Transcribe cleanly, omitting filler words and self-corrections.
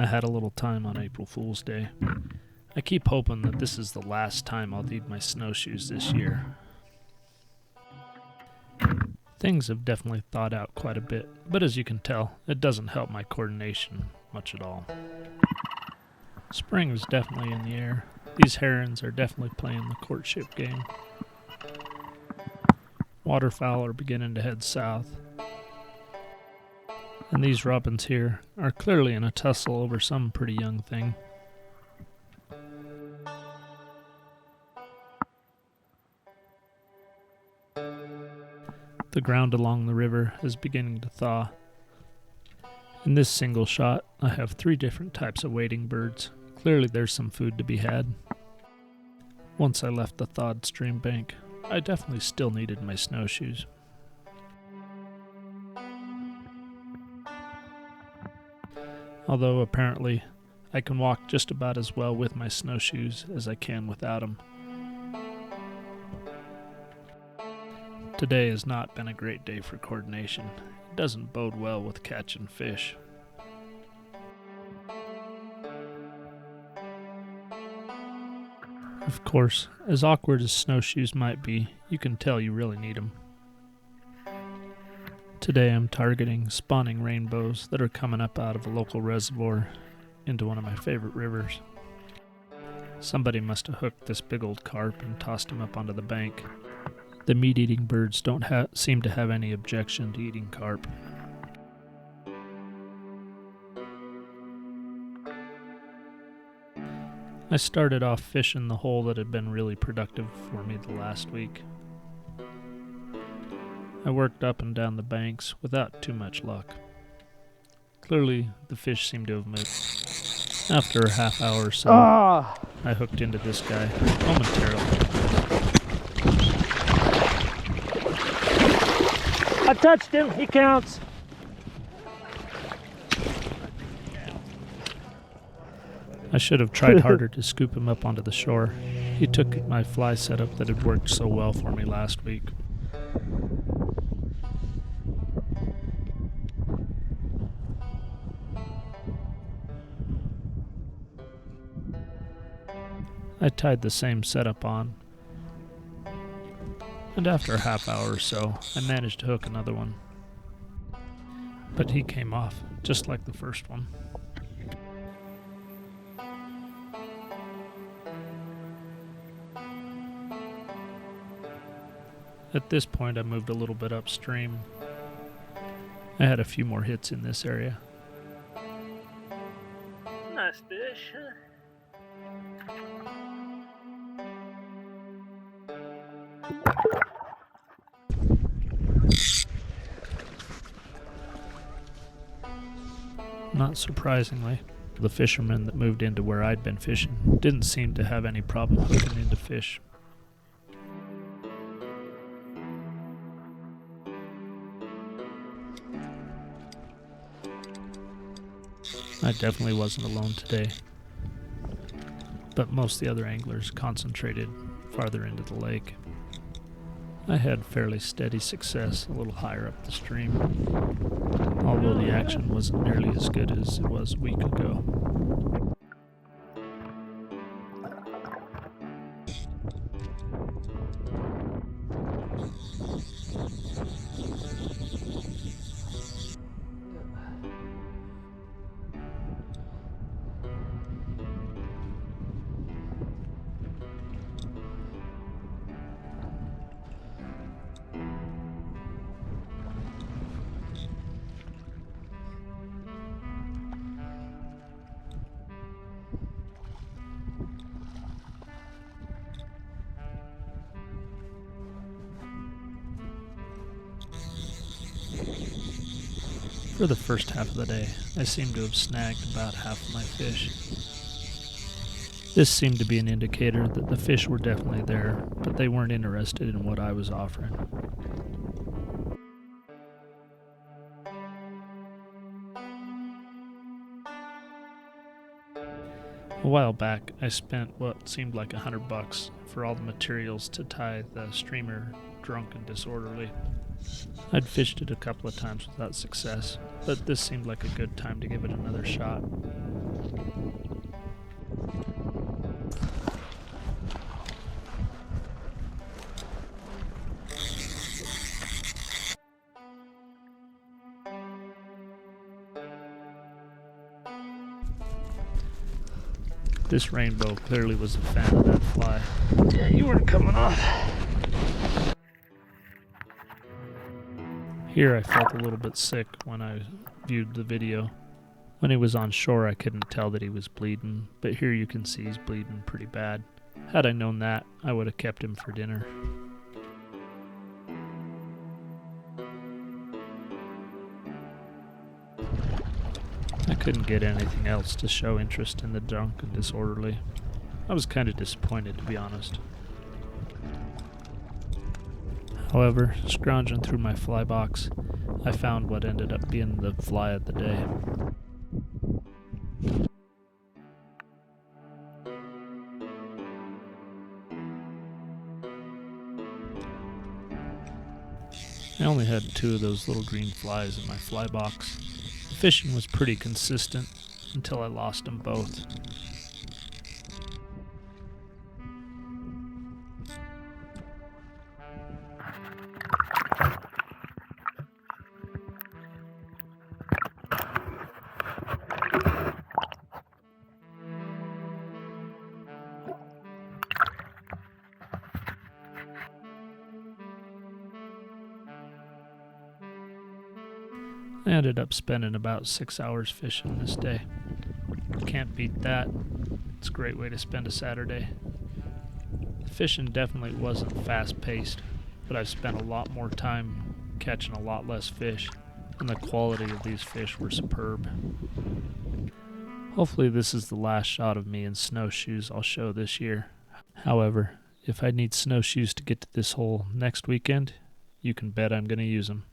I had a little time on April Fool's Day. I keep hoping that this is the last time I'll need my snowshoes this year. Things have definitely thawed out quite a bit, but as you can tell, it doesn't help my coordination much at all. Spring is definitely in the air. These herons are definitely playing the courtship game. Waterfowl are beginning to head south. And these robins here are clearly in a tussle over some pretty young thing. The ground along the river is beginning to thaw. In this single shot, I have 3 different types of wading birds. Clearly there's some food to be had. Once I left the thawed stream bank, I definitely still needed my snowshoes. Although apparently I can walk just about as well with my snowshoes as I can without them. Today has not been a great day for coordination. It doesn't bode well with catching fish. Of course, as awkward as snowshoes might be, you can tell you really need them. Today I'm targeting spawning rainbows that are coming up out of a local reservoir into one of my favorite rivers. Somebody must have hooked this big old carp and tossed him up onto the bank. The meat-eating birds don't seem to have any objection to eating carp. I started off fishing the hole that had been really productive for me the last week. I worked up and down the banks without too much luck. Clearly, the fish seemed to have moved. After a half hour or so, I hooked into this guy momentarily. I touched him, he counts. I should have tried harder to scoop him up onto the shore. He took my fly setup that had worked so well for me last week. I tied the same setup on, and after a half hour or so, I managed to hook another one. But he came off, just like the first one. At this point, I moved a little bit upstream. I had a few more hits in this area. Nice fish. Not surprisingly, the fishermen that moved into where I'd been fishing didn't seem to have any problem hooking into fish. I definitely wasn't alone today, but most of the other anglers concentrated farther into the lake. I had fairly steady success a little higher up the stream, although the action wasn't nearly as good as it was a week ago. For the first half of the day, I seemed to have snagged about half of my fish. This seemed to be an indicator that the fish were definitely there, but they weren't interested in what I was offering. A while back, I spent what seemed like $100 for all the materials to tie the streamer drunk and disorderly. I'd fished it a couple of times without success, but this seemed like a good time to give it another shot. This rainbow clearly was a fan of that fly. Yeah, you weren't coming off. Here I felt a little bit sick when I viewed the video. When he was on shore I couldn't tell that he was bleeding, but here you can see he's bleeding pretty bad. Had I known that, I would have kept him for dinner. I couldn't get anything else to show interest in the drunk and disorderly. I was kind of disappointed, to be honest. However, scrounging through my fly box, I found what ended up being the fly of the day. I only had 2 of those little green flies in my fly box. The fishing was pretty consistent until I lost them both. I ended up spending about 6 hours fishing this day. Can't beat that. It's a great way to spend a Saturday. The fishing definitely wasn't fast-paced, but I've spent a lot more time catching a lot less fish, and the quality of these fish were superb. Hopefully this is the last shot of me in snowshoes I'll show this year. However, if I need snowshoes to get to this hole next weekend, you can bet I'm going to use them.